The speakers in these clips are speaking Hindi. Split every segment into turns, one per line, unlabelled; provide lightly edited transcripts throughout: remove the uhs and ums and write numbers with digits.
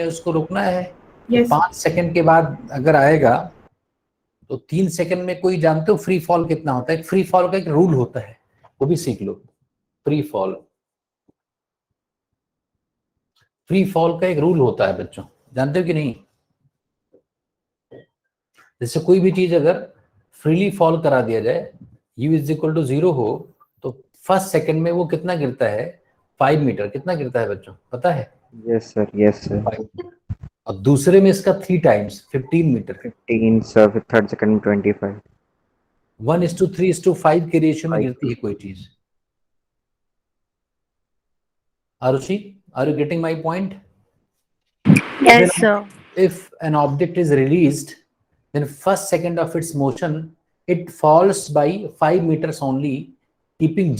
उसको रुकना है।
Yes.
5 सेकंड के बाद अगर आएगा तो 3 सेकंड में कोई जानते हो फ्री फॉल कितना होता है? फ्री फॉल का एक रूल होता है, वो भी सीख लो। फ्री फॉल का एक रूल होता है बच्चों, जानते हो कि नहीं? जैसे कोई भी चीज अगर फ्रीली फॉल करा दिया जाए, u इज इक्वल टू 0 हो, तो फर्स्ट सेकंड में वो कितना गिरता है? 5 मीटर। कितना गिरता है बच्चों, पता है?
Yes sir, yes sir.
5। और दूसरे में इसका 3 टाइम्स 15 मीटर।
15 सर, फिर थर्ड सेकंड में 25।
1:3:5 के रेशियो में गिरती है कोई चीज। Arushi, are you getting my point?
Yes, sir.
If an object is released, then first second of its motion, it falls by 5 meters only, taking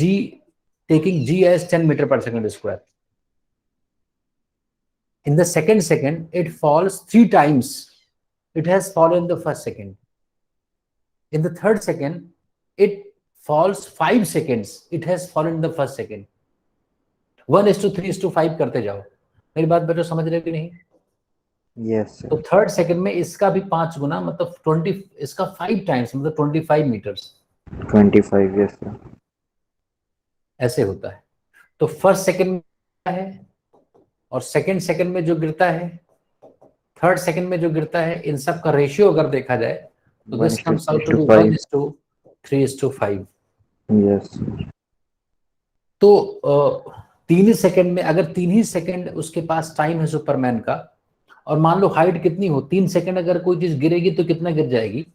g as 10 meter per second square. In the second, it falls 3 times. It has fallen the first second. In the third second, it falls 5 seconds. It has fallen the first second. 1:3:5 करते जाओ। मेरी बात बच्चों समझ रहे हो कि नहीं?
Yes sir.
तो थर्ड सेकंड में इसका भी 5 गुना, मतलब 20, इसका 5 टाइम्स, मतलब 25 मीटर्स।
25, yes sir.
ऐसे होता है। तो फर्स्ट सेकंड में है, और सेकंड में जो गिरता है, थर्ड सेकंड में जो गिरता है, इन सब का रेशियो अगर देखा जाए तो this comes out to be 1:3:5।
Yes.
तो 3 ही सेकंड में, अगर 3 ही सेकंड उसके पास टाइम है सुपरमैन का, और मान लो हाइट कितनी हो, 3 सेकंड अगर कोई चीज गिरेगी तो कितना गिर जाएगी?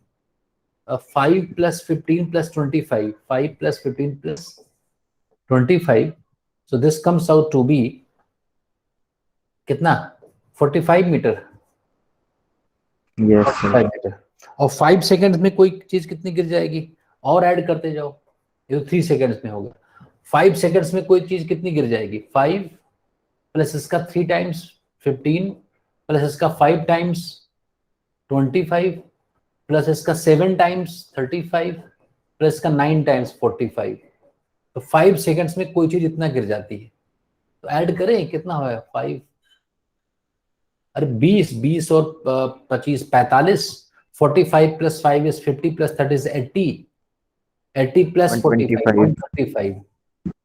5 + 15 + 25, 5 + 15 + 25, so this comes out to be कितना? 45 मीटर।
Yes
45 metre. और 5 सेकंड्स में कोई चीज कितनी गिर जाएगी? और ऐड करते जाओ, ये तो 3 सेकंड्स में होगा। 5 सेकंड्स में कोई चीज कितनी गिर जाएगी? 5 प्लस इसका 3 टाइम्स 15 प्लस इसका 5 टाइम्स 25 प्लस इसका 7 टाइम्स 35 प्लस इसका 9 टाइम्स 45। तो 5 सेकंड्स में कोई चीज इतना गिर जाती है। तो ऐड करें, कितना होगा? 5, अरे 20 और 25 45। 45 + 5 is 50 + 30 is 80। 80 + 45 125।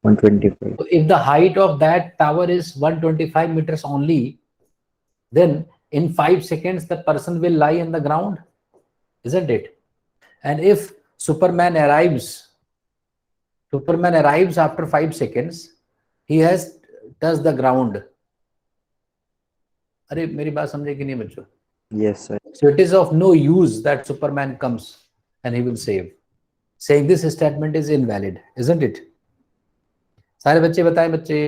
125।
So if the height of that tower is 125 meters only, then in 5 seconds the person will lie on the ground, isn't it? And if Superman arrives after 5 seconds, he has touched the ground. अरे मेरी बात समझे कि नहीं बच्चों?
Yes sir।
So it is of no use that Superman comes and he will save. Saying this statement is invalid, isn't it? सारे बच्चे बताएं बच्चे।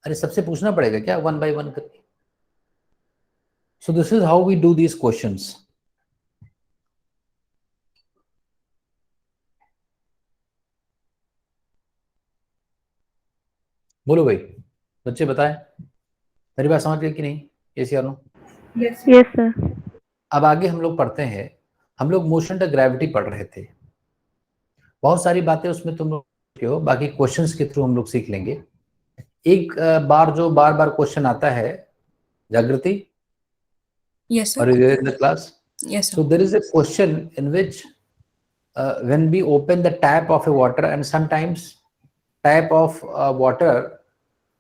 अरे सबसे पूछना पड़ेगा क्या, 1 by 1 करके? So this is how we do these questions. बोलो भाई, बच्चे बताएं, मेरी बात समझ गए कि नहीं? yes or no?
Yes. Yes, sir.
अब आगे हम लोग पढ़ते हैं। हम लोग मोशन टू ग्रेविटी पढ़ रहे थे। बहुत सारी बातें उसमें तुम लोग हो, बाकी क्वेश्चंस के थ्रू हम लोग सीख लेंगे। एक बार जो बार बार क्वेश्चन आता है, जागृति,
Yes, sir.
are you there in the class?
Yes, sir.
So there is a question in which when we open the tap of a water, and sometimes tap of water,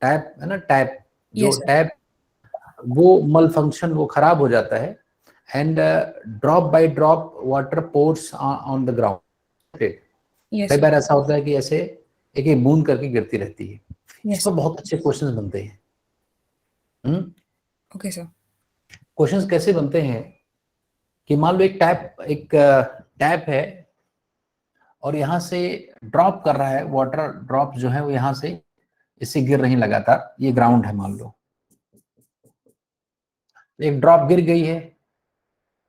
tap है ना, टैप जो
Yes, sir.
टैप वो मल फंक्शन, वो खराब हो जाता है, and drop by drop water pores on the ground.
Yes,
कई
sir.
बार ऐसा होता है कि ऐसे एक एक बूंद करके गिरती रहती है।
Yes.
इस पर बहुत अच्छे क्वेश्चंस बनते हैं।
Okay, sir.
क्वेश्चंस कैसे बनते हैं कि मान लो एक टैप है, और यहाँ से ड्रॉप कर रहा है, वाटर ड्रॉप जो है वो यहाँ से इससे गिर रही लगातार, ये ग्राउंड है मान लो। एक ड्रॉप गिर गई है,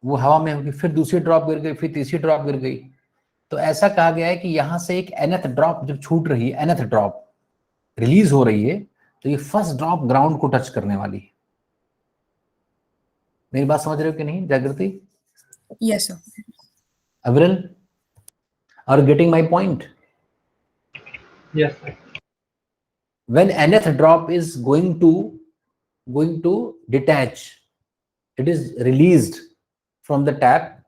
वो हवा में होगी, फिर दूसरी ड्रॉप गिर गई, फिर तीसरी ड्रॉप गिर गई। तो ऐसा कहा गया है कि यहाँ से एक nth ड्रॉप जब छूट रही है, nth ड्रॉप रिलीज हो रही है, तो ये फर्स्ट ड्रॉप ग्राउंड को टच करने वाली है। मेरी बात समझ रहे हो कि नहीं जागृति?
Yes, sir.
Avril, are you getting my point?
Yes, sir.
when nth drop is going to detach, it is released from the tap,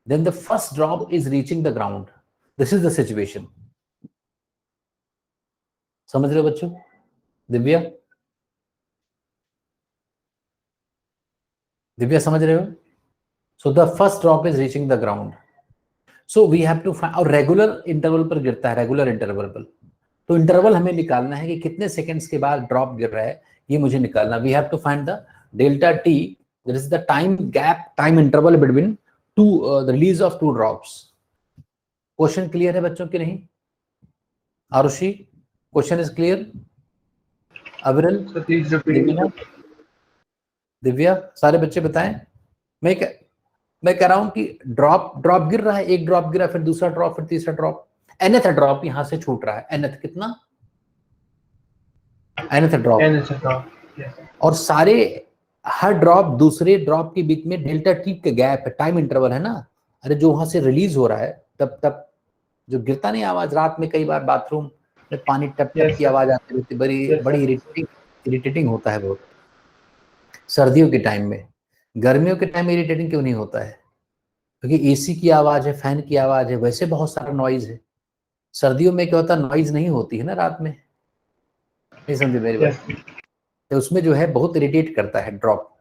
then the first drop is reaching the ground. This is the situation. समझ रहे हो बच्चों? दिव्या समझ रहे हो? So the first drop is reaching the ground. So we have to find, और रेगुलर इंटरवल पर गिरता है, रेगुलर इंटरवल पर. तो इंटरवल हमें निकालना है कि कितने सेकंड्स के बाद ड्रॉप गिर रहा है, ये मुझे निकालना. We have to find the delta t, that is the time gap, time interval between two the release of two drops. Question clear है बच्चों कि नहीं? Arushi, question is clear? Aviral, Divya, सारे बच्चे बताएं. मैं कह रहा हूं कि ड्रॉप गिर रहा है, एक ड्रॉप गिरा, फिर दूसरा ड्रॉप, फिर तीसरा ड्रॉप. nth ड्रॉप यहां से छूट रहा है. nth कितना? nth drop. और सारे हर ड्रॉप दूसरे ड्रॉप के बीच में डेल्टा टी का गैप है, टाइम इंटरवल है ना. अरे जो वहां से रिलीज हो रहा है, तब जो गिरता नहीं आवाज, रात में कई बार बाथरूम में पानी टप टप की आवाज आती रहती है, बड़ी इरिटेटिंग होता है बहुत. सर्दियों के टाइम में, गर्मियों के टाइम में इरिटेटिंग क्यों नहीं होता है? क्योंकि एसी की आवाज है, फैन की आवाज है, वैसे बहुत सारा नॉइज है. सर्दियों में क्या होता है, नॉइज नहीं होती है ना रात में. नहीं समझे मेरी बात? तो उसमें जो है बहुत इरिटेट करता है ड्रॉप.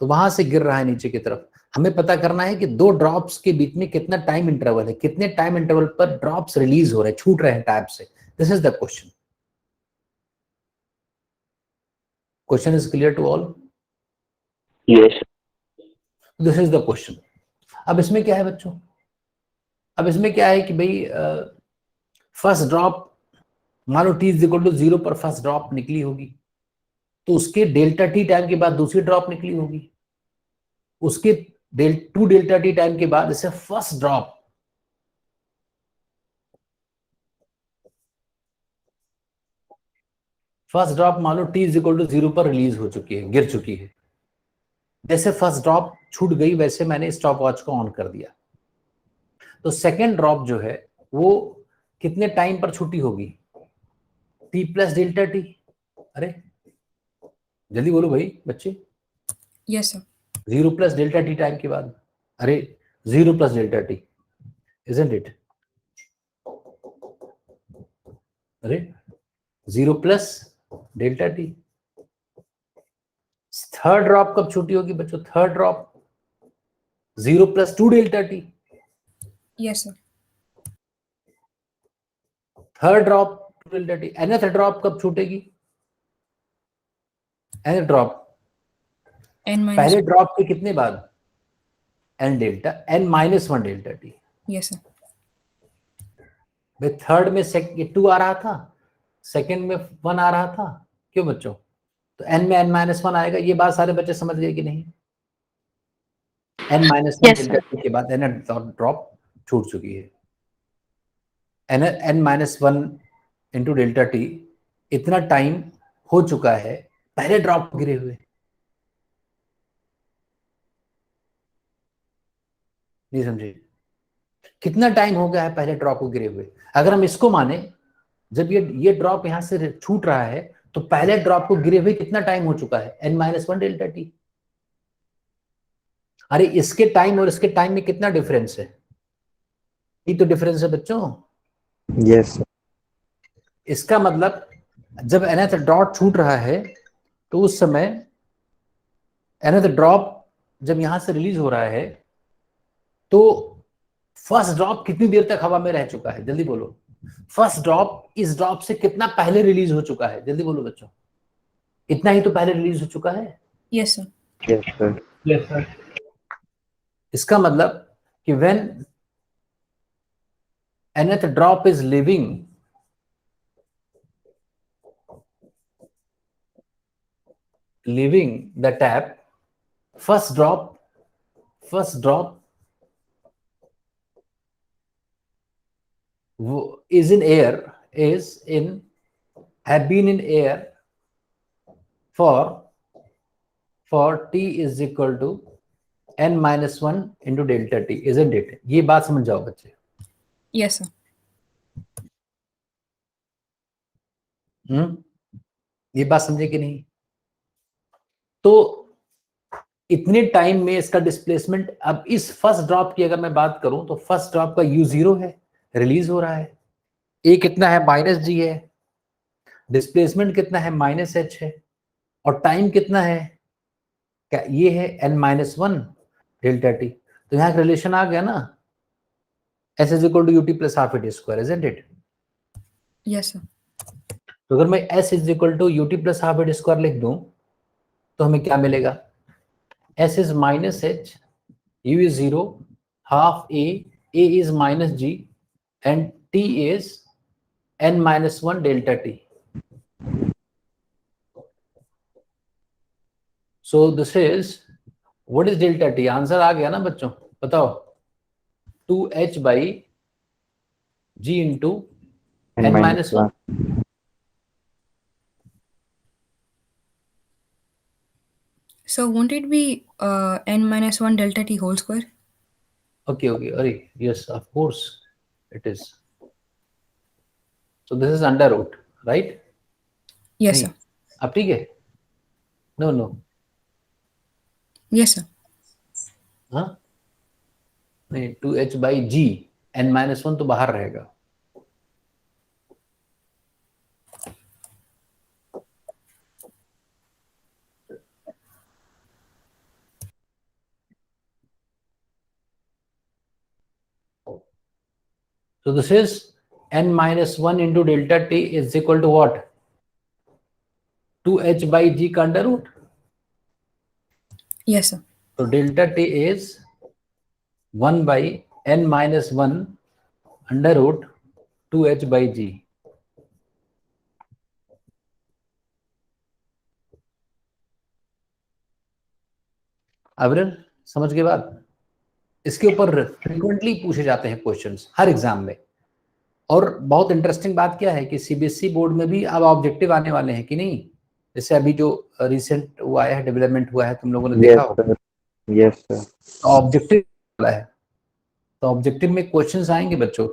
तो वहां से गिर रहा है नीचे की तरफ. हमें पता करना है कि दो ड्रॉप्स के बीच में कितना टाइम इंटरवल है, कितने टाइम इंटरवल पर ड्रॉप्स रिलीज हो रहे हैं, छूट रहे हैं टैप से. This is the question. Question is clear to all?
Yes.
This is the question. अब इसमें क्या है बच्चों? अब इसमें क्या है कि भाई फर्स्ट ड्रॉप, मान लो टी इज इक्वल टू 0 पर फर्स्ट ड्रॉप निकली होगी, तो उसके डेल्टा टी टाइम के बाद दूसरी ड्रॉप निकली होगी. उसके 2 डेल्टा टी टाइम के बाद इसे फर्स्ट ड्रॉप, मान लो टी इज इक्वल टू 0 पर रिलीज हो चुकी है, गिर चुकी है. जैसे फर्स्ट ड्रॉप छूट गई, वैसे मैंने स्टॉप वॉच को ऑन कर दिया. तो सेकेंड ड्रॉप जो है वो कितने टाइम पर छूटी होगी? T plus delta T. अरे जल्दी बोलो भाई बच्चे.
Yes, sir.
0 plus delta T time के बाद. अरे 0 plus delta T, isn't it? अरे 0 plus delta T. Third drop कब छूटी होगी बच्चों? Third drop 0 plus 2 delta T.
Yes, sir.
Third drop 2 delta T. nth drop कब छूटेगी? nth drop
N minus.
पहले ड्रॉप के कितने बाद? n delta, n minus 1 delta T.
Yes, sir.
भाई थर्ड में 2 आ रहा था, सेकंड में 1 आ रहा था. क्यों बच्चों? तो n में n माइनस 1 आएगा. ये बात सारे बच्चे समझ गए कि नहीं? n माइनस 1 डेल्टा टी के बाद n ड्रॉप छूट चुकी है. n minus 1 into delta T, इतना टाइम हो चुका है पहले ड्रॉप गिरे हुए. नहीं समझे? कितना टाइम हो गया है पहले ड्रॉप को गिरे हुए? अगर हम इसको माने, जब ये ड्रॉप यहां से छूट रहा है, तो पहले ड्रॉप को गिरे हुए कितना टाइम हो चुका है? n minus 1 delta T. अरे इसके टाइम और इसके टाइम में कितना डिफरेंस है? ये तो डिफरेंस है बच्चों.
Yes.
इसका मतलब जब nth ड्रॉप छूट रहा है, तो उस समय nth ड्रॉप जब यहां से रिलीज हो रहा है, तो फर्स्ट ड्रॉप कितनी देर तक हवा में रह चुका है? जल्दी बोलो. फर्स्ट ड्रॉप इस ड्रॉप से कितना पहले रिलीज हो चुका है? जल्दी बोलो बच्चों. इतना ही तो पहले रिलीज हो चुका है.
Yes, sir.
Yes, sir.
Yes, sir.
इसका मतलब कि when nth drop is leaving the tap, first drop is in air, have been in air for t is equal to n minus 1 into delta t, isn't it? ये बात समझ जाओ बच्चे.
Yes, sir.
ये बात समझे कि नहीं? तो इतने टाइम में इसका डिस्प्लेसमेंट, अब इस फर्स्ट ड्रॉप की अगर मैं बात करूं तो फर्स्ट ड्रॉप का u0 है, रिलीज हो रहा है, a कितना है -g है, डिस्प्लेसमेंट कितना है -h है, और टाइम कितना है, क्या ये है n-1 डेल्टा टी। तो यहाँ रिलेशन आ गया ना, s is equal to ut plus half at square, isn't it?
Yes, sir.
तो अगर मैं s is equal to ut plus half at square लिख दूं तो हमें क्या मिलेगा? s is -h, u is 0, half a is -g, and t is n-1 delta t. So this is, what is delta t? Answer आ गया ना बच्चों, बताओ। 2h by g into n-1.
So won't it be n-1 delta t whole square?
Okay, Ari, yes, of course it is. So this is under root, right?
Yes, sir.
अब ठीक है? No.
Yes, sir.
हाँ नहीं, 2h by g, n-1 तो बाहर रहेगा। So this is n-1 into delta t is equal to what? 2h by g का अंडर रूट।
Yes, sir.
तो delta t is 1 by n-1 under root 2h by g। Abrar समझ के बाद, इसके ऊपर फ्रीक्वेंटली पूछे जाते हैं क्वेश्चंस हर एग्जाम में। और बहुत इंटरेस्टिंग बात क्या है कि सीबीएसई बोर्ड में भी अब ऑब्जेक्टिव आने वाले हैं कि नहीं? जैसे अभी जो रिसेंट हुआ है, डेवलपमेंट हुआ है, तुम लोगों ने देखा होगा।
Yes sir.
ऑब्जेक्टिव वाला है, तो ऑब्जेक्टिव में क्वेश्चंस आएंगे बच्चों।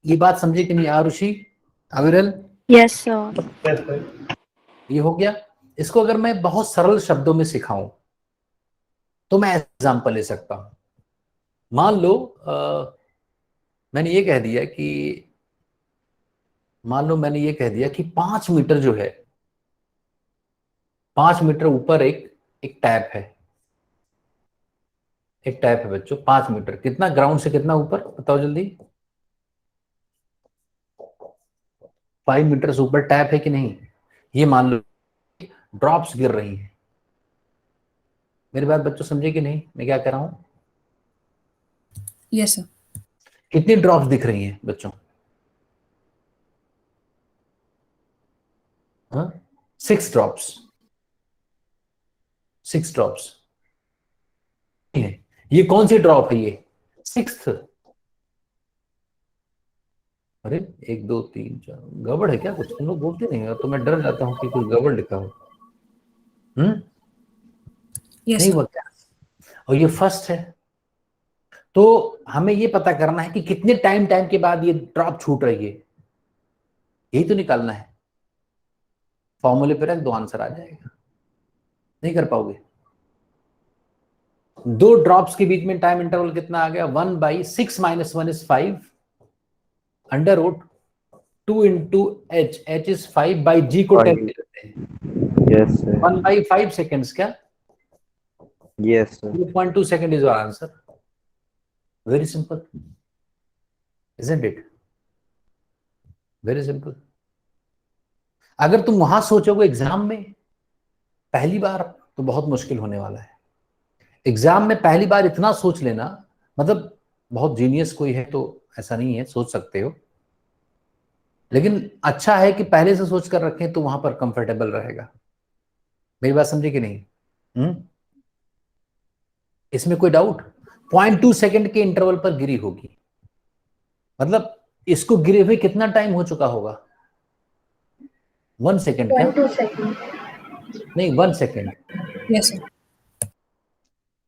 ये बात समझे कि नहीं आरुषि, अविरल?
Yes sir.
ये हो गया। इसको अगर मैं बहुत सरल शब्दों में सिखाऊं तो मैं एग्जांपल ले सकता हूं। मान लो मैंने ये कह दिया कि 5 मीटर जो है, 5 मीटर ऊपर एक टैप है, बच्चों। 5 मीटर कितना, ग्राउंड से कितना ऊपर बताओ जल्दी? 5 मीटर से ऊपर टैप है कि नहीं? ये मान लो ड्रॉप्स गिर रही हैं। मेरी बात बच्चों समझे कि नहीं मैं क्या कह रहा हूं?
Yes, sir.
कितनी ड्रॉप्स दिख रही हैं बच्चों? 6 ड्रॉप्स। 6 ड्रॉप्स। ये कौन सी ड्रॉप है? ये 6th। अरे 1 2 3 4 गड़बड़ है क्या? कुछ तुम लोग बोलते नहीं हो तो मैं डर जाता हूँ कि कुछ गड़बड़ लिखा हो।
Yes,
नहीं
sir.
हुआ क्या? और ये फर्स्ट है, तो हमें ये पता करना है कि कितने टाइम के बाद ये ड्रॉप छूट रही है, यही तो निकालना है। फॉर्मूले पे रख दो, आंसर आ जाएगा। नहीं कर पाओगे? 2 ड्रॉप्स के बीच में टाइम इंटरवल कितना आ गया? 1 by 6 minus 1 is 5 under root 2 into h is 5 by g को 10 देते हैं।
Yes sir.
1 by 5 seconds क्या?
Yes sir.
2.2 second is your answer. Very simple, isn't it? Very simple. अगर तुम वहां सोचोगे एग्जाम में पहली बार तो बहुत मुश्किल होने वाला है। एग्जाम में पहली बार इतना सोच लेना, मतलब बहुत जीनियस कोई है तो ऐसा नहीं है, सोच सकते हो, लेकिन अच्छा है कि पहले से सोच कर रखें तो वहां पर कंफर्टेबल रहेगा। मेरी बात समझे कि नहीं? इसमें कोई डाउट? 0.2 सेकंड के इंटरवल पर गिरी होगी, मतलब इसको गिरे हुए कितना टाइम हो चुका होगा? 1 सेकंड क्या?
0.2 सेकंड।
नहीं, 1 सेकंड।
Yes, sir.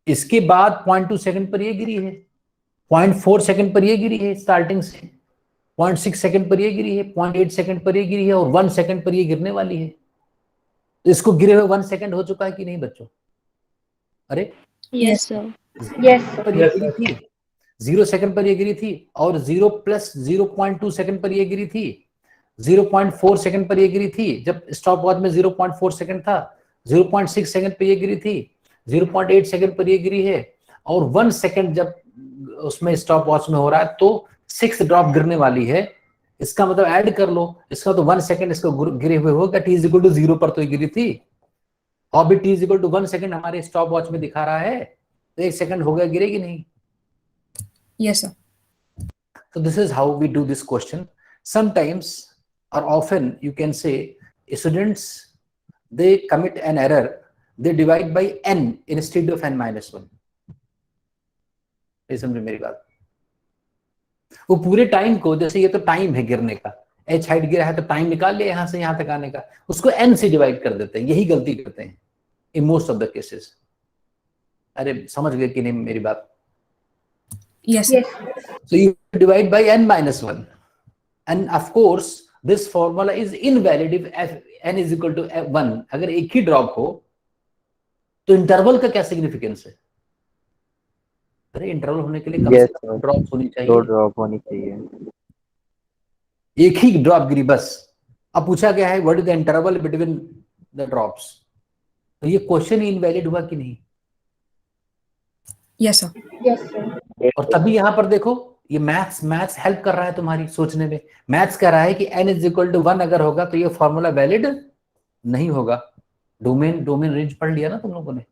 इसके बाद 0.2 सेकंड पर ये गिरी है, 0.4 सेकंड पर ये गिरी है स्टार्टिंग से, 0.6 सेकंड पर ये गिरी है, 0.8 सेकंड पर ये गिरी है और 1 सेकंड पर ये गिरने वाली है। तो इसको गिरे हुए 1 सेकंड हो चुका है कि नहीं बच्चों? अरे
Yes, sir.
पर ये गिरी थी, 0 सेकंड पर ये गिरी थी और 0 प्लस 0.2 सेकंड पर ये गिरी थी, 0.4 सेकंड पर ये गिरी थी जब स्टॉप वॉच में 0.4 सेकंड था, 0.6 सेकंड पर ये गिरी थी, 0.8 सेकंड पर ये गिरी है और 1 सेकंड जब उसमें स्टॉप वॉच में हो रहा है तो 6 ड्रॉप गिरने वाली है। इसका मतलब ऐड कर लो, इसका तो 1 सेकंड इसको गिरे हुए होगा, t इज इक्वल टू 0 पर तो ये गिरी थी और भी t is equal to 1 second हमारे स्टॉप वॉच में दिखा रहा है, तो 1 सेकंड हो गया, गिरेगी नहीं?
Yes, sir.
So this is how we do this question. Sometimes or often you can say students they commit an error, they divide by n instead of n minus 1. समझे मेरी बात? वो पूरे टाइम को, जैसे ये तो टाइम है गिरने का, h हाइट गिरा है तो टाइम निकाल लिया यहां से यहां तक आने का, उसको n से डिवाइड कर देते हैं। यही गलती करते हैं in most of the cases. अरे समझ गए कि नहीं मेरी बात?
Yes, sir.
So you divide by n minus 1 and of course this formula is invalid if n is equal to 1. अगर एक ही ड्रॉप हो तो इंटरवल का क्या सिग्निफिकेंस है? अरे इंटरवल होने के लिए कम से कम ड्रॉप होनी चाहिए,
2 ड्रॉप होनी चाहिए।
एक ही ड्रॉप गिरी बस। अब पूछा गया है what is the interval between the drops, तो ये क्वेश्चन ही इनवैलिड हुआ कि नहीं?
Yes, sir.
और तभी यहां पर देखो ये मैथ्स हेल्प कर रहा है तुम्हारी सोचने में। मैथ्स कह रहा है कि n इज इक्वल टू 1 अगर होगा तो ये फॉर्मूला वैलिड नहीं होगा। डोमेन रेंज पढ़ लिया ना तुम लोगों ने?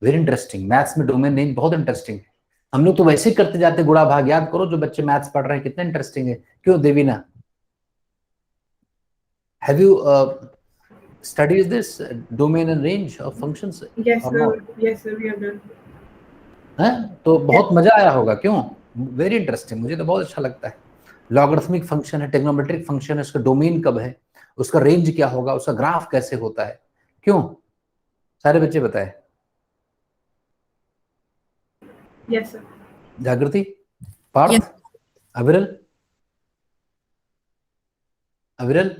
वेरी इंटरेस्टिंग, मैथ्स में डोमेन रेंज बहुत इंटरेस्टिंग है। हम लोग तो वैसे ही करते जाते गुणा भाग, याद करो जो बच्चे मैथ्स पढ़ रहे हैं कितना इंटरेस्टिंग है, क्यों Devina? Have you studies this domain and range of functions?
Yes, sir. Yes, sir. We have done.
है तो बहुत मजा आया होगा, क्यों? वेरी इंटरेस्टिंग, मुझे तो बहुत अच्छा लगता है। लॉगरिथमिक फंक्शन है, ट्रिग्नोमेट्रिक फंक्शन है, उसका डोमेन कब है, उसका रेंज क्या होगा, उसका ग्राफ कैसे होता है, क्यों? सारे बच्चे बताए।
Yes, sir.
जागृति, पार्थ,
Yes.
अविरल, अविरल,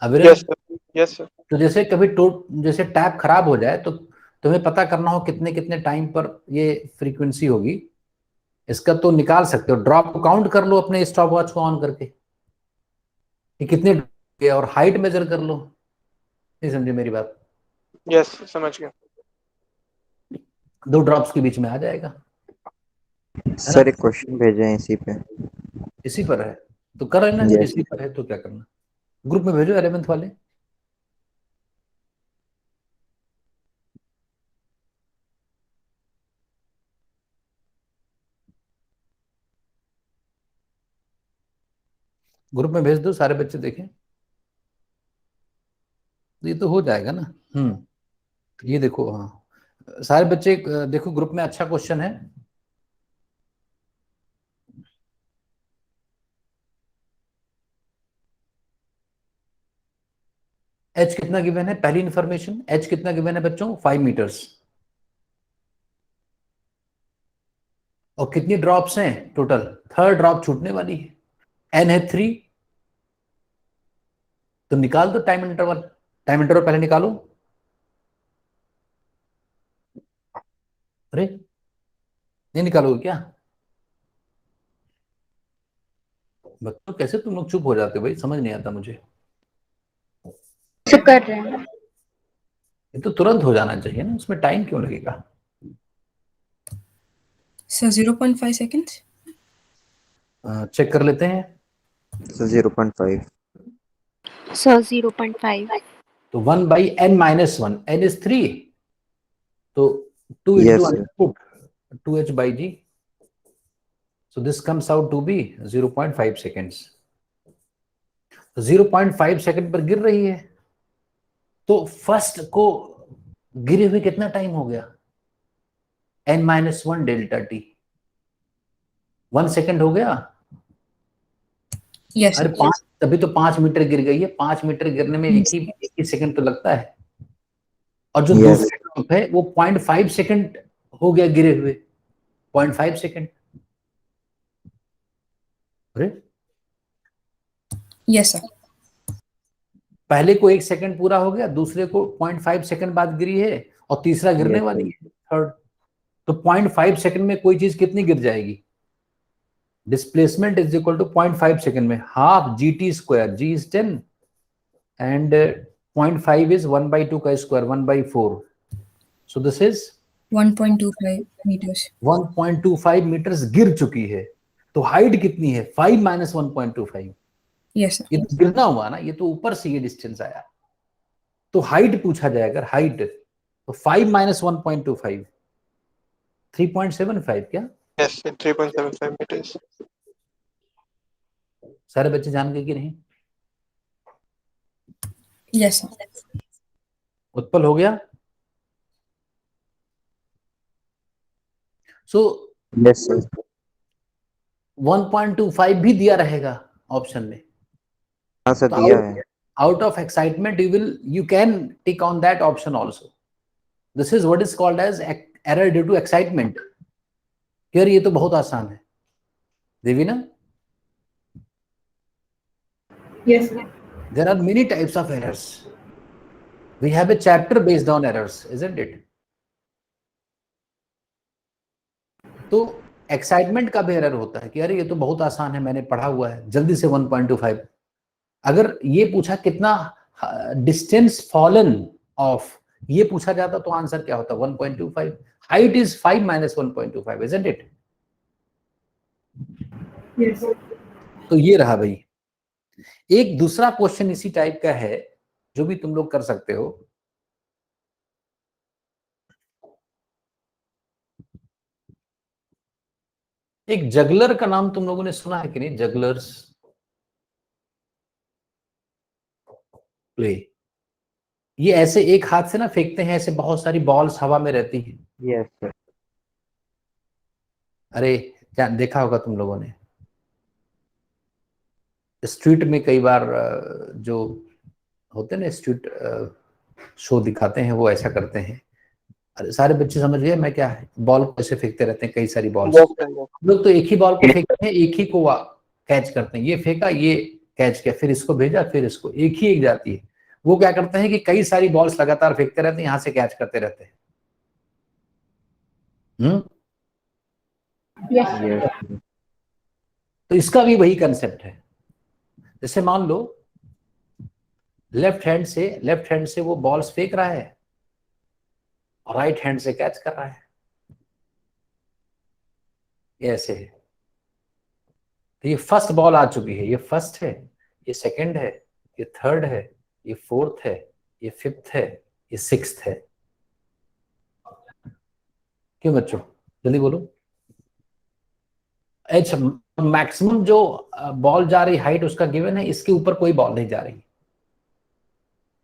अविरल।
Yes sir.
तो जैसे कभी जैसे टैप खराब हो जाए तो तुम्हें पता करना हो कितने कितने टाइम पर ये फ्रीक्वेंसी होगी, इसका तो निकाल सकते हो। ड्रॉप को काउंट कर लो अपने स्टॉप वॉच को ऑन करके कि कितने, और हाइट मेजर कर लो। नहीं समझे मेरी बात?
यस समझ गया।
2 ड्रॉप्स के बीच में आ जाएगा।
सर एक क्वेश्चन भेजे हैं इसी पे।
इसी पर है तो कर लेना, जब
Yes.
इसी पर है तो क्या करना। ग्रुप में भेजो 11th वाले। ग्रुप में भेज दो, सारे बच्चे देखें। ये तो हो जाएगा ना। ये देखो, हाँ सारे बच्चे देखो ग्रुप में। अच्छा क्वेश्चन है। एच कितना गिवन है? पहली इंफॉर्मेशन, एच कितना गिवन है बच्चों? 5 मीटर्स। और कितनी ड्रॉप्स हैं टोटल? 3rd ड्रॉप छूटने वाली है। एन है 3, तो निकाल दो टाइम इंटरवल। टाइम इंटरवल पहले निकालो। अरे नहीं निकालोगे क्या बच्चों? कैसे तुम लोग चुप हो जाते हो भाई, समझ नहीं आता मुझे।
कर रहे हैं।
ये तो तुरंत हो जाना चाहिए ना, उसमें टाइम क्यों लगेगा?
So 0.5 seconds.
चेक कर लेते हैं।
सर 0.5।
Sir, 0.5.
तो 1 by n minus 1, n is 3, तो 2
Yes,
into
sir.
input 2h by g, so this comes out to be 0.5 seconds. 0.5 second पर गिर रही है, तो फर्स्ट को गिरे हुए कितना टाइम हो गया? n-1 डेल्टा टी, 1 सेकंड हो गया।
Yes,
अरे
sir.
5, तभी तो 5 मीटर गिर गई है। 5 मीटर गिरने में एक ही सेकंड तो लगता है। और जो
Yes.
दूसरी ड्रॉप है वो 0.5 सेकंड हो गया गिरे हुए, 0.5 सेकेंड। अरे
Yes, sir.
पहले को 1 सेकंड पूरा हो गया, दूसरे को 0.5 सेकंड बाद गिरी है, और तीसरा गिरने
Yes,
वाली है, थर्ड। तो 0.5 सेकंड में कोई चीज कितनी गिर जाएगी? Displacement is equal to 0.5 second में half GT square, G is 10 and 0.5 is 1/2 का square, 1/4। So this is
1.25 meters.
1.25 metres गिर चुकी है। तो हाइट कितनी है? 5 - 1.25।
Yes, sir.
ये तो गिरना हुआ ना, ये तो ऊपर से ये डिस्टेंस आया। तो हाइट पूछा जाए अगर, हाइट, तो 5 - 1.25 3.75 क्या?
Yes, 3.75 meters.
सारे बच्चे जान गए कि नहीं?
Yes, sir.
उत्पल हो गया? सो
yes sir,
1.25 भी दिया रहेगा ऑप्शन में।
हाँ सर दिया है।
Out of excitement you can tick on that option also. This is what is called as error due to excitement. यार ये तो बहुत आसान है Devina.
Yes, sir.
There are many types of errors. We have a chapter based on errors, isn't it? तो एक्साइटमेंट का भी एरर होता है कि अरे ये तो बहुत आसान है, मैंने पढ़ा हुआ है, जल्दी से 1.25। अगर ये पूछा कितना डिस्टेंस फॉलन ऑफ, ये पूछा जाता तो आंसर क्या होता? 1.25। Height is 5 - 1.25, isn't it?
Yes, sir.
तो ये रहा भाई। एक दूसरा क्वेश्चन इसी टाइप का है जो भी तुम लोग कर सकते हो। एक जगलर का नाम तुम लोगों ने सुना है कि नहीं? Jugglers play. ये ऐसे एक हाथ से ना फेंकते हैं, ऐसे बहुत सारी बॉल्स हवा में रहती हैं।
yes sir,
अरे क्या देखा होगा तुम लोगों ने, स्ट्रीट में कई बार जो होते हैं ना स्ट्रीट शो दिखाते हैं, वो ऐसा करते हैं। अरे सारे बच्चे समझ गए मैं क्या है? बॉल को ऐसे फेंकते रहते हैं, कई सारी बॉल्स।
Yes, sir. Yes.
हम लोग तो एक ही बॉल को फेंकते हैं, एक ही को कैच करते हैं। ये फेंका, ये कैच किया, फिर इसको भेजा, फिर इसको, एक ही एक जाती है। वो क्या करते हैं कि कई सारी बॉल्स लगातार फेंकते रहते हैं, यहां से कैच करते रहते हैं।
Yes, sir.
yes sir,
तो इसका भी वही कंसेप्ट है। जैसे मान लो लेफ्ट हैंड से वो बॉल्स फेंक रहा है और राइट हैंड से कैच कर रहा है, ये ऐसे है। तो ये फर्स्ट बॉल आ चुकी है, ये फर्स्ट है, ये सेकंड है, ये थर्ड है, ये फोर्थ है, ये फिफ्थ है, ये सिक्स्थ है। क्यों बच्चों, जल्दी बोलो। एच मैक्सिमम जो बॉल जा रही हाइट उसका गिवन है, इसके ऊपर कोई बॉल नहीं जा रही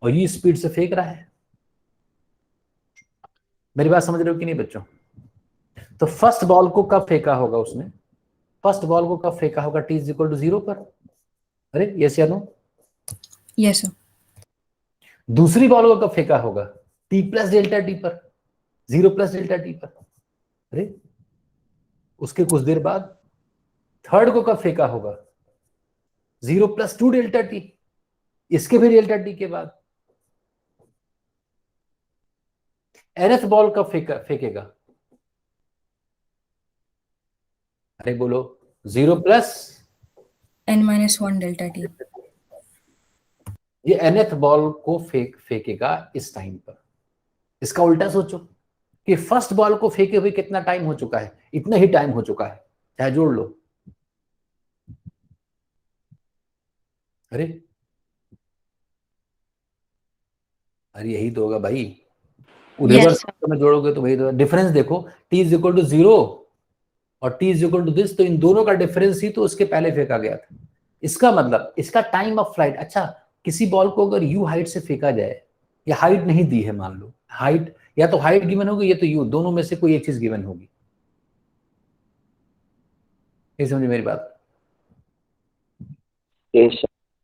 और ये स्पीड से फेंक रहा है। मेरी बात समझ रहे हो कि नहीं बच्चों? तो फर्स्ट बॉल को कब फेंका होगा उसने? फर्स्ट बॉल को कब फेंका होगा? t = 0 पर। अरे यस या नो?
Yes, sir.
दूसरी बॉल को कब फेंका होगा? t + Δt पर, 0 + Δt पर। अरे उसके कुछ देर बाद थर्ड को कब फेंका होगा? 0 + 2 Δt, इसके भी Δt के बाद। nth बॉल कब फेंकेगा? अरे बोलो, 0 +
N - 1 delta t.
ये nth बॉल को फेंकेगा इस टाइम पर। इसका उल्टा सोचो कि फर्स्ट बॉल को फेंके हुए कितना टाइम हो चुका है? इतना ही टाइम हो चुका है, चाहे जोड़ लो। अरे यही तो होगा भाई, रिवर्स
sir.
में जोड़ोगे तो वही तो। डिफरेंस देखो, t = 0 और t = दिस, तो इन दोनों का डिफरेंस ही तो उसके पहले फेंका गया था। इसका मतलब इसका टाइम ऑफ फ्लाइट। अच्छा, किसी बॉल को अगर u हाइट से फेंका जाए, या हाइट नहीं दी है, मान लो हाइट, या तो हाइट गिवन होगी या तो u, दोनों में से कोई एक चीज गिवन होगी। ये समझे मेरी बात?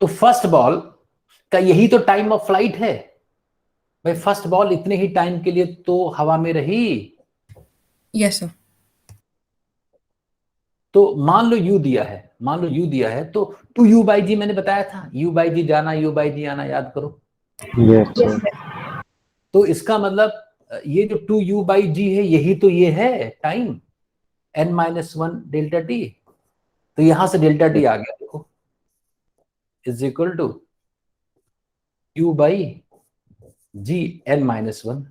तो फर्स्ट बॉल का यही तो टाइम ऑफ फ्लाइट है भाई। फर्स्ट बॉल इतने ही टाइम के लिए तो हवा में रही।
Yes, sir.
तो मान लो u दिया है, तो 2u/g मैंने बताया था, u/g जाना u/g आना, याद करो।
Yes,
Yes,
sir.
sir.
तो इसका मतलब ये जो 2u/g है, यही तो ये है टाइम n-1 डेल्टा टी। तो यहां से डेल्टा टी आ गया, देखो, is equal to u/g n-1।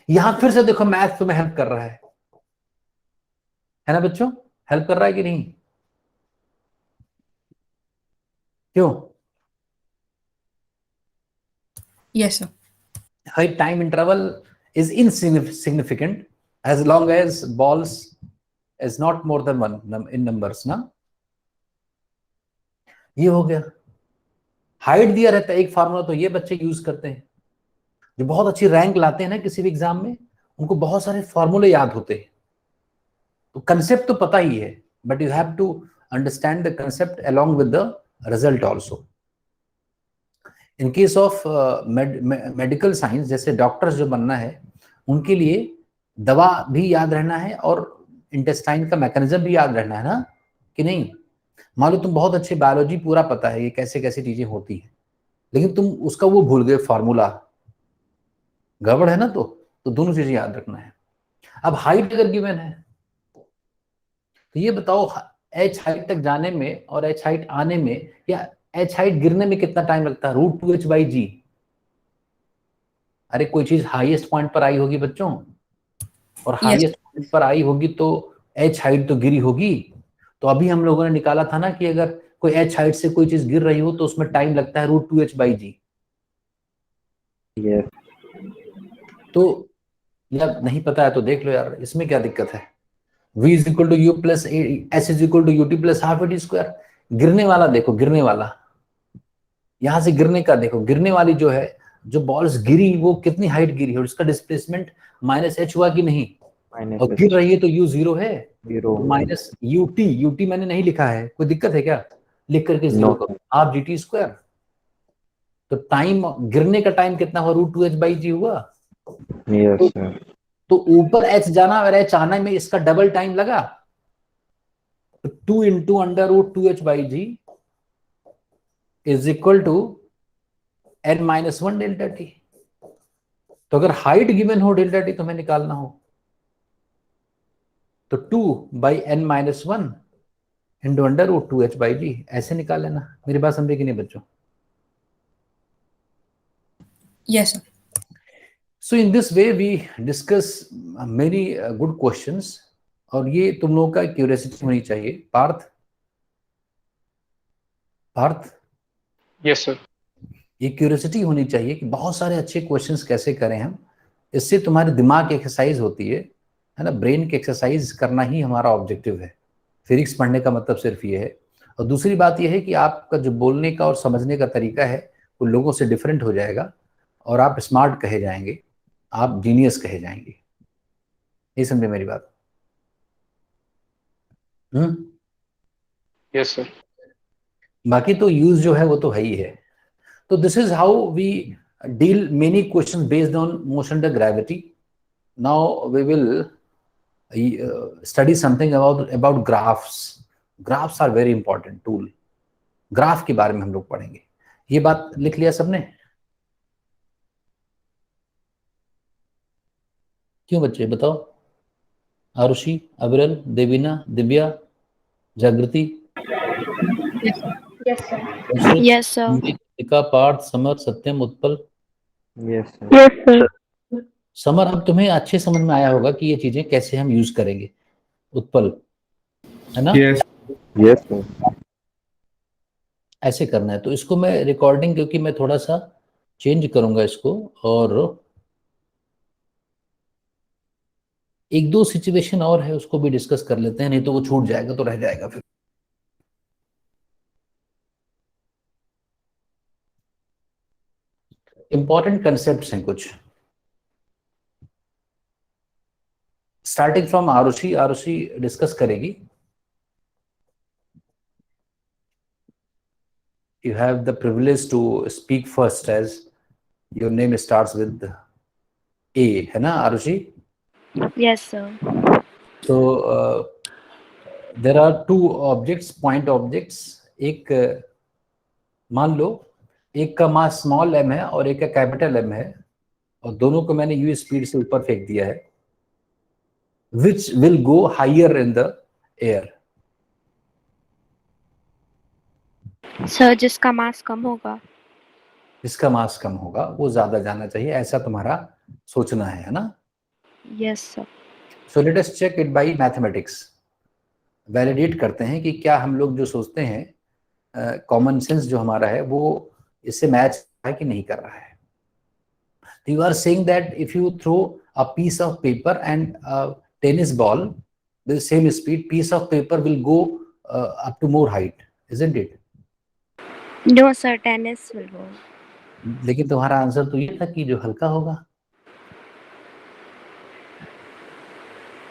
यहां फिर से देखो मैथ तुम्हें हेल्प कर रहा है ना बच्चों? हेल्प कर रहा है कि नहीं? क्यों?
Yes, sir.
High time interval is insignificant as long as balls is not more than one in numbers ना। ये हो गया। हाइट दिया रहता है एक फार्मूला, तो ये बच्चे यूज करते हैं जो बहुत अच्छी रैंक लाते हैं ना किसी भी एग्जाम में, उनको बहुत सारे फॉर्मूले याद होते हैं। तो कंसेप्ट तो पता ही है, but you have to understand the concept along with the result also. In case of medical science, जैसे डॉक्टर्स जो बनना है, उनके लिए दवा भी याद रहना है और इंटेस्टाइन का मैकेनिज्म भी याद रहना है ना, कि नहीं? मान लो तुम बहुत अच्छे बायोलॉजी पूरा पता है, ये कैसे कैसे चीजें होती हैं, लेकिन तुम उसका वो भूल गए फॉर्मूला, गड़बड़ है ना। तो दोनों चीजें याद रखना है। अब हाइट अगर गिवन है, तो ये बताओ एच हाइट तक जाने में और एच हाइट आने में, या एच हाइट गिरने में कितना टाइम लगता है? √2h/g। अरे कोई चीज हाईएस्ट पॉइंट पर आई होगी बच्चों, और हाईएस्ट पॉइंट पर आई होगी तो एच हाइट तो गिरी होगी। तो अभी हम लोगों ने निकाला था ना कि अगर कोई एच हाइट से कोई चीज गिर रही हो तो उसमें टाइम लगता है √2h/g।
Yes.
तो यार नहीं पता है तो देख लो यार, इसमें क्या दिक्कत है? v is equal to u plus s is equal to ut plus half at square. गिरने वाला देखो, गिरने वाला यहां से गिरने का देखो, गिरने वाली जो है, जो बॉल्स गिरी वो कितनी हाइट गिरी और उसका डिस्प्लेसमेंट -h हुआ कि नहीं?
Minus
और गिर रही है तो u 0 है,
0.
तो -ut मैंने नहीं लिखा है, कोई दिक्कत है क्या? लिख करके 0
No.
करो, हाफ gt स्क्वायर। तो टाइम, गिरने का टाइम कितना हुआ? √2h/g हुआ।
Yes, sir.
तो ऊपर h जाना और h आना में इसका डबल टाइम लगा, तो 2 into √2h/g is equal to n-1 delta t. तो अगर हाइट गिवन हो, डेल्टा टी तुम्हें निकालना हो, तो 2/n-1 इंटू √2h/g ऐसे निकाल लेना। मेरी बात समझे कि नहीं बच्चों?
Yes, sir.
So in this way we discuss many good questions, और ये तुम लोगों का क्यूरियोसिटी होनी चाहिए। Parth,
Yes, sir.
ये क्यूरियोसिटी होनी चाहिए कि बहुत सारे अच्छे क्वेश्चंस कैसे करें हम। इससे तुम्हारे दिमाग की एक्सरसाइज होती है ना, ब्रेन की एक्सरसाइज करना ही हमारा ऑब्जेक्टिव है। फिजिक्स पढ़ने का मतलब सिर्फ ये है। और दूसरी बात ये है कि आपका जो बोलने का और समझने का तरीका है वो लोगों से डिफरेंट हो जाएगा, और आप स्मार्ट कहे जाएंगे, आप जीनियस कहे जाएंगे। ये समझे मेरी बात?
Yes, sir.
बाकी तो यूज जो है वो तो है ही है। तो this is how we deal many question based on motion under gravity. Now we will study something about graphs. Graphs are very important tool. Graph के बारे में हम लोग पढ़ेंगे। ये बात लिख लिया सबने? क्यों बच्चे बताओ? आरुषि, अविरल, देवीना, दिव्या, जागृति,
Yes, sir.
Yes, sir.
Nika, Parth, Samar, Satyam, Utpal.
Yes, sir.
Yes, sir.
Samar, अब तुम्हें अच्छे समझ में आया होगा कि ये चीजें कैसे हम यूज करेंगे। उत्पल, है ना?
Yes.
Yes, sir.
ऐसे करना है। तो इसको मैं रिकॉर्डिंग, क्योंकि मैं थोड़ा सा चेंज करूंगा इसको, और एक दो सिचुएशन और है उसको भी डिस्कस कर लेते हैं, नहीं तो वो छूट जाएगा तो रह जाएगा फिर। इंपॉर्टेंट कंसेप्ट्स हैं कुछ, starting from Arushi. Arushi discuss करेगी। You have the privilege to speak first as your name starts with A, है ना Arushi?
Yes, sir.
So there are two objects, point objects. एक मान लो एक का मास स्मॉल m है और एक का कैपिटल M है, और दोनों को मैंने u स्पीड से ऊपर फेंक दिया है। Which will go higher in the air?
Sir जिसका मास कम होगा।
जिसका मास कम होगा वो ज्यादा जाना चाहिए, ऐसा तुम्हारा सोचना है ना?
Yes sir.
So let us check it by mathematics. Validate करते हैं कि क्या हम लोग जो सोचते हैं कॉमन सेंस जो हमारा है वो इससे मैच है कि नहीं कर रहा है। You are saying that if you throw a piece of paper and a tennis ball with the same speed, piece of paper will go up to more height, isn't it?
No sir, tennis will go.
लेकिन तुम्हारा आंसर तो ये था कि जो हल्का होगा।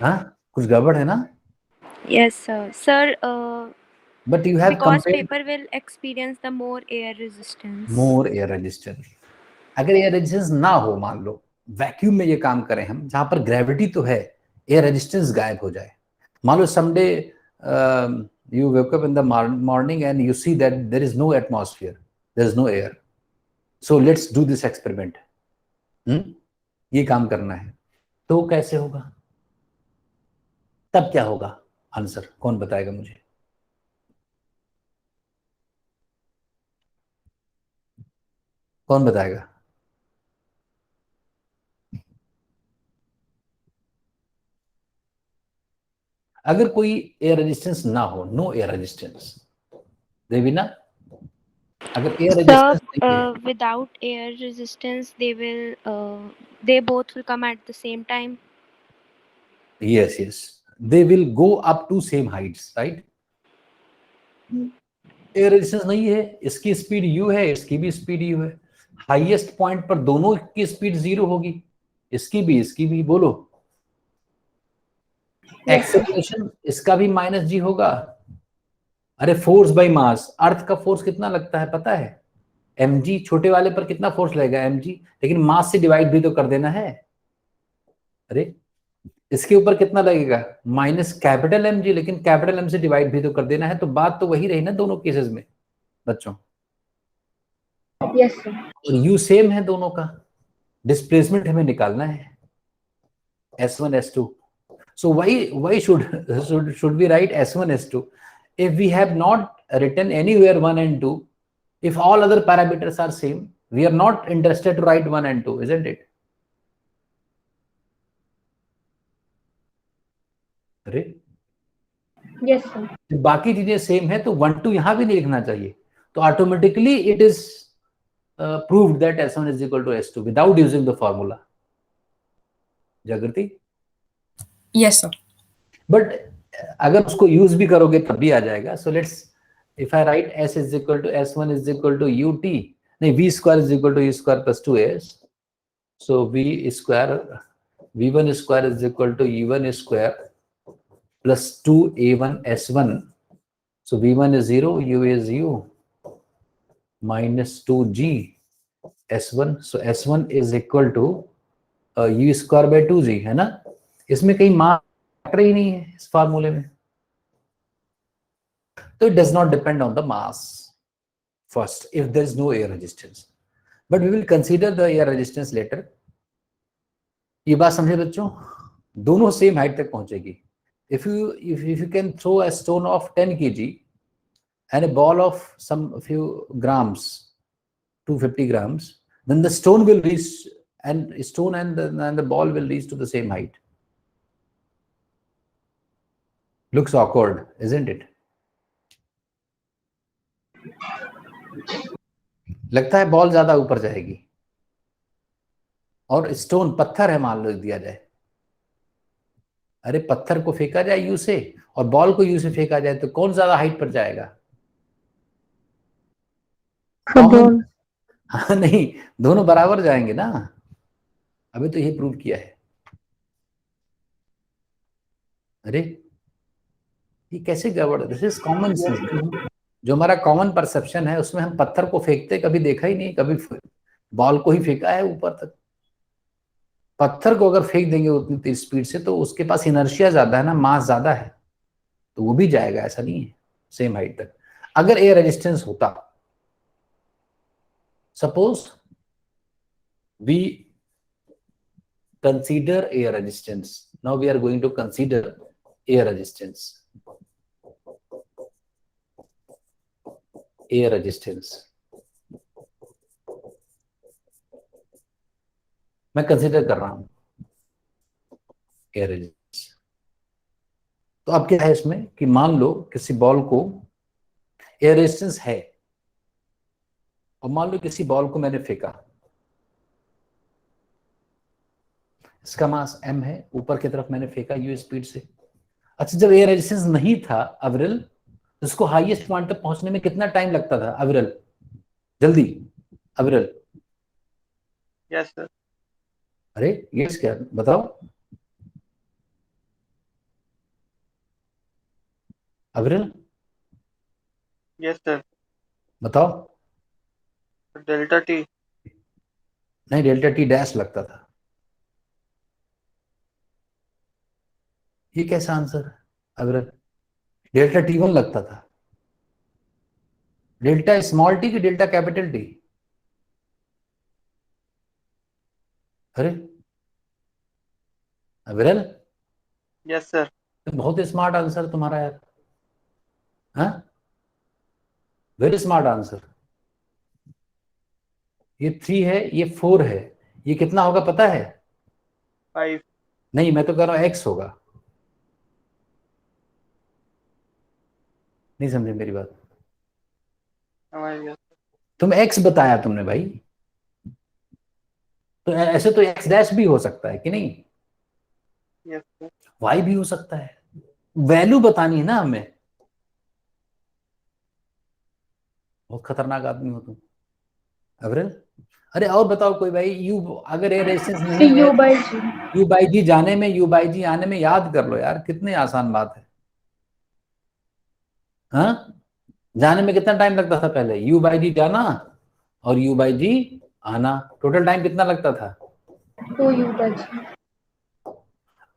हाँ, कुछ गड़बड़ है ना?
Yes sir. Sir
But you have
because
compared
paper will experience the more air resistance.
more air resistance. अगर एयर रेजिस्टेंस ना हो, मान लो वैक्यूम में ये काम करें हम, जहां पर ग्रेविटी तो है, एयर रेजिस्टेंस गायब हो जाए। मान लो someday you wake up in the morning and you see that there is no atmosphere, there is no air, so let's do this experiment. ये काम करना है, तो कैसे होगा? तब क्या होगा? आंसर कौन बताएगा मुझे? कौन बताएगा? अगर कोई एयर रेजिस्टेंस ना हो, नो एयर रेजिस्टेंस, देवीना, अगर एयर रेजिस्टेंस नहीं है,
without air resistance they both will come at the same time.
yes, they will go up to same heights, right? Air resistance नहीं है, इसकी स्पीड u है, इसकी भी स्पीड u है, हाईएस्ट पॉइंट पर दोनों की स्पीड 0 होगी, इसकी भी, बोलो। एक्सेलरेशन इसका भी -g होगा। अरे फोर्स बाय मास, अर्थ का फोर्स कितना लगता है पता है? mg, छोटे वाले पर कितना फोर्स लगेगा? mg, लेकिन मास से डिवाइड भी तो कर देना है। अरे इसके ऊपर कितना लगेगा? माइनस कैपिटल mg, लेकिन कैपिटल m से डिवाइड भी तो कर देना है। तो बात तो वही रही ना दोनों केसेस में बच्चों।
Yes, sir.
और u सेम है दोनों का, डिस्प्लेसमेंट हमें निकालना है, s1 s2। So why should we write s1 s2 if we have not written anywhere 1 and 2? If all other parameters are same, we are not interested to write 1 and 2, isn't it? अरे
Yes, sir.
बाकी चीजें सेम है तो 1 2 यहां भी नहीं लिखना चाहिए, तो automatically it is proved that s1 is equal to s2 without using the formula. जागृति?
Yes, sir.
बट अगर उसको यूज भी करोगे तब भी आ जाएगा। So let's, if I right s is equal to s1 is equal to ut, नहीं, v square is equal to u square plus 2s, so v1 square is equal to u1 square plus 2a1 s1, so v1 is 0, u is u, minus 2g s1, so s1 is equal to u square by 2g, है ना? इसमें कहीं मान ही नहीं है इस फार्मूले में, तो it does not depend on the mass first if there is no air resistance, but we will consider the air resistance later. ये बात समझे बच्चों? दोनों सेम हाइट तक पहुंचेगी। if you can throw a stone of 10 kg and a ball of some few grams, 250 grams, then the stone will reach, and the ball will reach to the same height. Looks awkward, isn't it? लगता है बॉल ज्यादा ऊपर जाएगी, और स्टोन पत्थर है मान लो दिया जाए, अरे पत्थर को फेंका जाए यू से और बॉल को यू से फेंका जाए तो कौन ज्यादा हाइट पर जाएगा?
Football.
हाँ, नहीं, दोनों बराबर जाएंगे ना, अभी तो ये प्रूव किया है। अरे ये कैसे गड़बड़? This is common sense. जो हमारा कॉमन परसेप्शन है उसमें हम पत्थर को फेंकते कभी देखा ही नहीं, कभी बॉल को ही फेंका है ऊपर तक। पत्थर को अगर फेंक देंगे उतनी तेज स्पीड से तो उसके पास इनर्शिया ज्यादा है ना, मास ज्यादा है, तो वो भी जाएगा, ऐसा नहीं है, सेम हाइट तक। अगर एयर रेजिस्टेंस होता, suppose we consider air resistance. Now we are going to consider air resistance. Air resistance. मैं कंसीडर कर रहा हूं एयर रेजिस्टेंस। तो अब क्या है इसमें कि मान लो किसी बॉल को एयर रेजिस्टेंस है, और मान लो किसी बॉल को मैंने फेंका, इसका मास m है, ऊपर की तरफ मैंने फेंका u स्पीड से। अच्छा, जब एयर रेजिस्टेंस नहीं था अविरल, तो इसको हाईएस्ट पॉइंट तक पहुंचने में कितना टाइम लगता था अविरल? जल्दी अविरल।
Yes sir.
अरे यस क्या, बताओ अविरल।
Yes sir.
बताओ।
Delta T.
नहीं, डेल्टा टी डैश लगता था। ये कैसा आंसर अविरल? डेल्टा T1 लगता था। डेल्टा स्मॉल टी की डेल्टा कैपिटल टी? अरे अविरल,
यस सर।
बहुत स्मार्ट आंसर तुम्हारा यार, हाँ, वेरी स्मार्ट आंसर। ये 3 है, ये 4 है, ये कितना होगा पता है?
5।
नहीं, मैं तो कह रहा हूं x होगा। नहीं समझे मेरी बात?
समझ गया।
तुम x बताया तुमने भाई, तो ऐसे तो x डैश भी हो सकता है कि नहीं?
Yes sir.
y भी हो सकता है। वैल्यू बतानी है ना हमें। बहुत खतरनाक आदमी हो तुम अविरल। अरे और बताओ कोई भाई, यू अगर एयर रेजिस्टेंस नहीं है,
U/G.
यू बाई जी जाने में, यू बाई जी आने में, याद कर लो यार, कितनी आसान बात है। हाँ, जाने में कितना टाइम लगता था पहले? यू बाई जी जाना और यू बाई जी आना, टोटल टाइम कितना लगता था?
2U/G.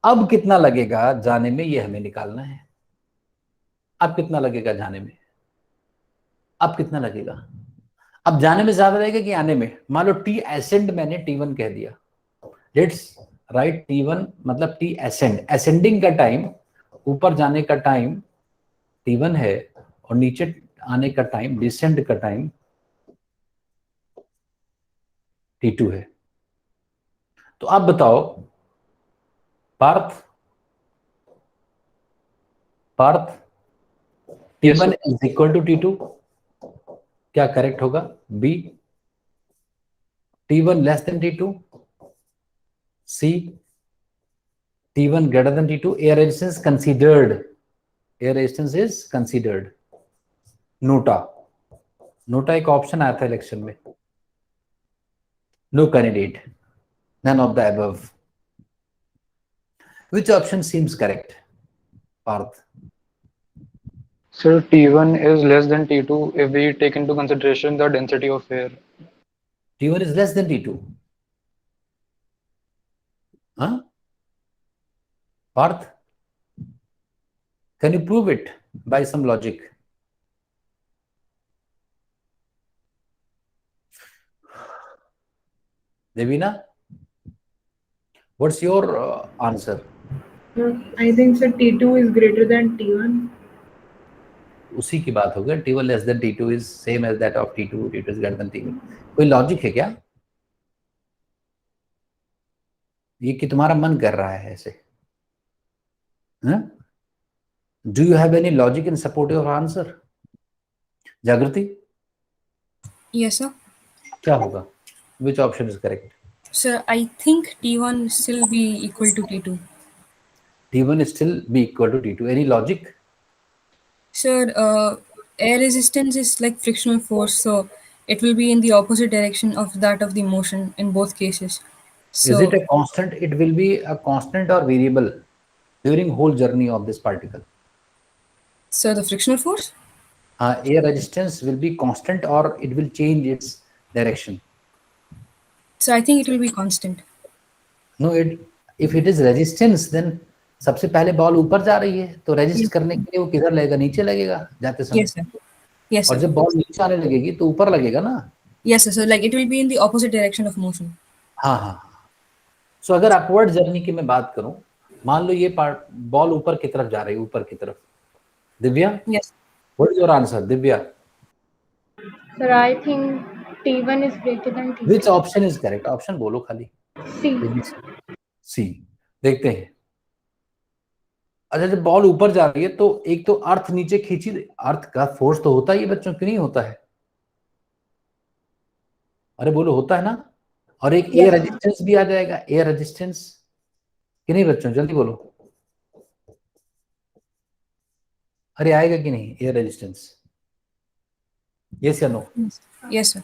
अब कितना लगेगा जाने में, ये हमें निकालना है। अब कितना लगेगा जाने में? अब कितना लगेगा? अब जाने में ज्यादा लगेगा कि आने में? मान लो टी एसेंड मैंने T1 कह दिया, लेट्स राइट T1 मतलब टी एसेंड, एसेंडिंग का टाइम, ऊपर जाने का टाइम T1 है, और नीचे आने का टाइम, डिसेंड का टाइम T2 है। तो आप बताओ Parth, Parth,
Yes,
T1
sir.
Is equal to T2, क्या करेक्ट होगा? B, T1 less than T2, C, T1 greater than T2, air resistance considered, air resistance is considered। NOTA, NOTA एक ऑप्शन आया था इलेक्शन में। No candidate, none of the above। Which option seems correct, Parth?
Sir, T1 is less than T2 if we take into consideration the density of air.
T1 is less than T2, huh? Parth, can you prove it by some logic? Devina, what's your answer?
I think sir T2 is greater than T1.
उसी की बात हो गई, T1 less than T2 is same as that of T2, T2 is greater than T1। कोई लॉजिक है क्या? ये कि तुम्हारा मन कर रहा है ऐसे? Do you have any logic in support your answer? जागृति,
Yes, sir.
क्या होगा? Which option is correct?
Sir, I think T1 still be equal to T2.
T1 is still be equal to T2. Any logic?
Sir, air resistance is like frictional force, so it will be in the opposite direction of that of the motion in both cases. So,
Is it a constant? It will be a constant or variable during whole journey of this particle.
so the frictional force?
Air resistance will be constant or it will change its direction.
So I think it will be constant.
No, if it is resistance, then सबसे पहले बॉल ऊपर जा रही है तो रेजिस्ट करने के लिए वो किधर लगेगा, नीचे लगेगा जाते समय।
Yes, sir. Yes,
और
sir.
जब बॉल नीचे आने लगेगी तो ऊपर लगेगा ना।
Yes, sir. So like it will be in the opposite direction of motion.
हाँ हाँ। सो अगर अपवर्ड जर्नी की मैं बात करूं, मान लो ये पार्ट बॉल ऊपर की तरफ जा रही है, ऊपर की तरफ। Divya,
Yes.
What is your answer Divya?
Sir, I think T1 is greater than T2.
Which option is correct? Option बोलो खाली।
C.
सी। देखते हैं। अच्छा, जब बॉल ऊपर जा रही है तो एक तो अर्थ नीचे खींची, अर्थ का फोर्स तो होता ही है बच्चों, क्यों नहीं होता है? अरे बोलो, होता है ना। और एक एयर रेजिस्टेंस भी आ जाएगा, एयर रेजिस्टेंस, कि नहीं बच्चों? जल्दी बोलो, अरे आएगा कि नहीं एयर रेजिस्टेंस? यस या नो?
Yes, sir.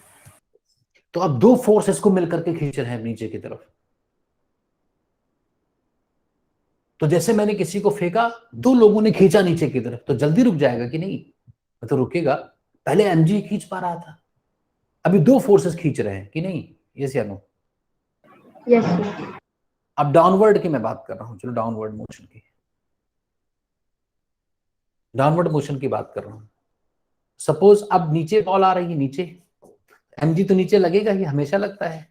तो अब दो फोर्सेस को मिलकर के खींच रहे हैं नीचे की तरफ। तो जैसे मैंने किसी को फेंका, दो लोगों ने खींचा नीचे की तरफ, तो जल्दी रुक जाएगा कि नहीं? तो रुकेगा। पहले एमजी खींच पा रहा था, अभी दो फोर्सेस खींच रहे हैं कि नहीं? यस या नो?
Yes, sir.
अब डाउनवर्ड की मैं बात कर रहा हूं, चलो डाउनवर्ड मोशन की, डाउनवर्ड मोशन की बात कर रहा हूं। सपोज अब नीचे बॉल आ रही है, नीचे एमजी तो नीचे लगेगा ही, हमेशा लगता है।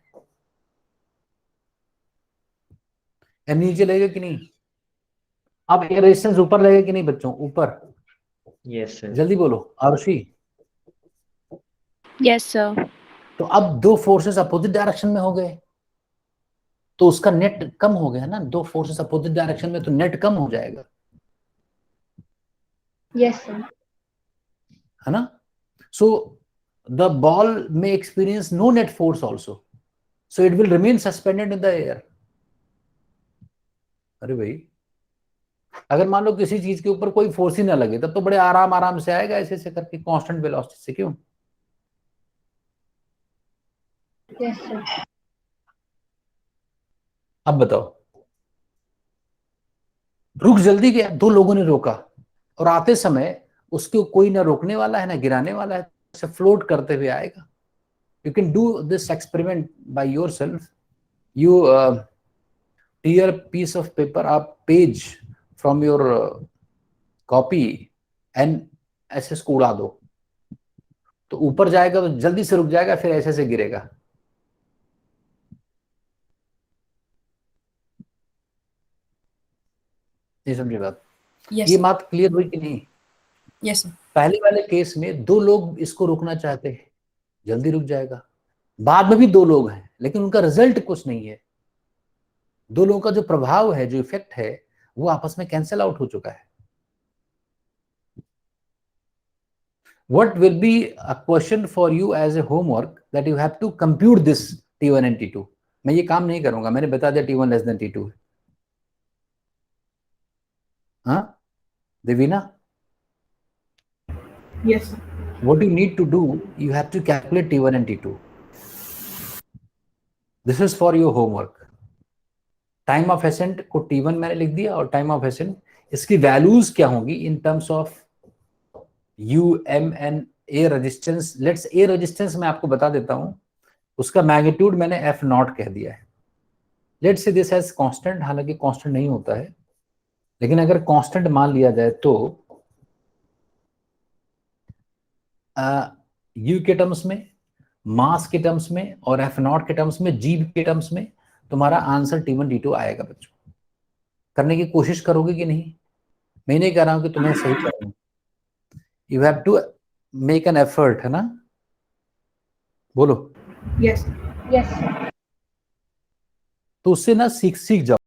एमजी नीचे लगेगा कि नहीं? अब एयर रेजिस्टेंस ऊपर लगेगा कि नहीं बच्चों? ऊपर।
Yes sir.
जल्दी बोलो आरुषि।
Yes, sir.
तो अब दो फोर्सेस अपोजिट डायरेक्शन में हो गए, तो उसका नेट कम हो गया ना। दो फोर्सेस अपोजिट डायरेक्शन में तो नेट कम हो जाएगा,
Yes, sir.
है ना। सो द बॉल में experience no net force also, so it will remain suspended in the air. अरे भाई, अगर मान लो किसी चीज के ऊपर कोई फोर्स ही ना लगे, तब तो बड़े आराम आराम से आएगा, ऐसे ऐसे करके कांस्टेंट वेलोसिटी से। क्यों?
Yes, sir.
अब बताओ, रुक जल्दी गया, दो लोगों ने रोका, और आते समय उसको कोई ना रोकने वाला है ना गिराने वाला है, उसे फ्लोट करते हुए आएगा। You can do this experiment by yourself. You tear piece of paper, आप page from your copy and ऐसे इसको उड़ा दो, तो ऊपर जाएगा तो जल्दी से रुक जाएगा, फिर ऐसे से गिरेगा। ये समझे बात?
Yes,
ये
sir.
बात क्लियर हुई कि नहीं?
Yes, sir.
पहले वाले केस में दो लोग इसको रोकना चाहते हैं, जल्दी रुक जाएगा। बाद में भी दो लोग हैं, लेकिन उनका रिजल्ट कुछ नहीं है। दो लोगों का जो प्रभाव है, जो इफेक्ट है, वो आपस में कैंसिल आउट हो चुका है। What will be a question for you as a homework that you have to compute this T1 and T2? मैं ये काम नहीं करूंगा, मैंने बता दिया T1 less than T2 है। हाँ Devina?
Yes, sir.
What you need to do, you have to calculate T1 and T2. This is for your homework. Time of accent को T1 मैंने लिख दिया, और टाइम ऑफ एसेंट इसकी वैल्यूज क्या होंगी in terms of U, M and A resistance. Let's A resistance मैं आपको बता देता हूं, उसका मैग्नीट्यूड मैंने F0 कह दिया है। Let's say this as constant, हालांकि कांस्टेंट नहीं होता है, लेकिन अगर कांस्टेंट मान लिया जाए तो U के टर्म्स में, मास के टर्म्स में, और F0 के टर्म्स में, G के टर्म्स में तुम्हारा आंसर T1 T2 आएगा। बच्चों करने की कोशिश करोगे कि नहीं? मैं नहीं कह रहा हूं कि तुम्हें सही करना है, you have to make an effort, है ना। बोलो
Yes. Yes, sir.
तो उससे ना सीख जाओ।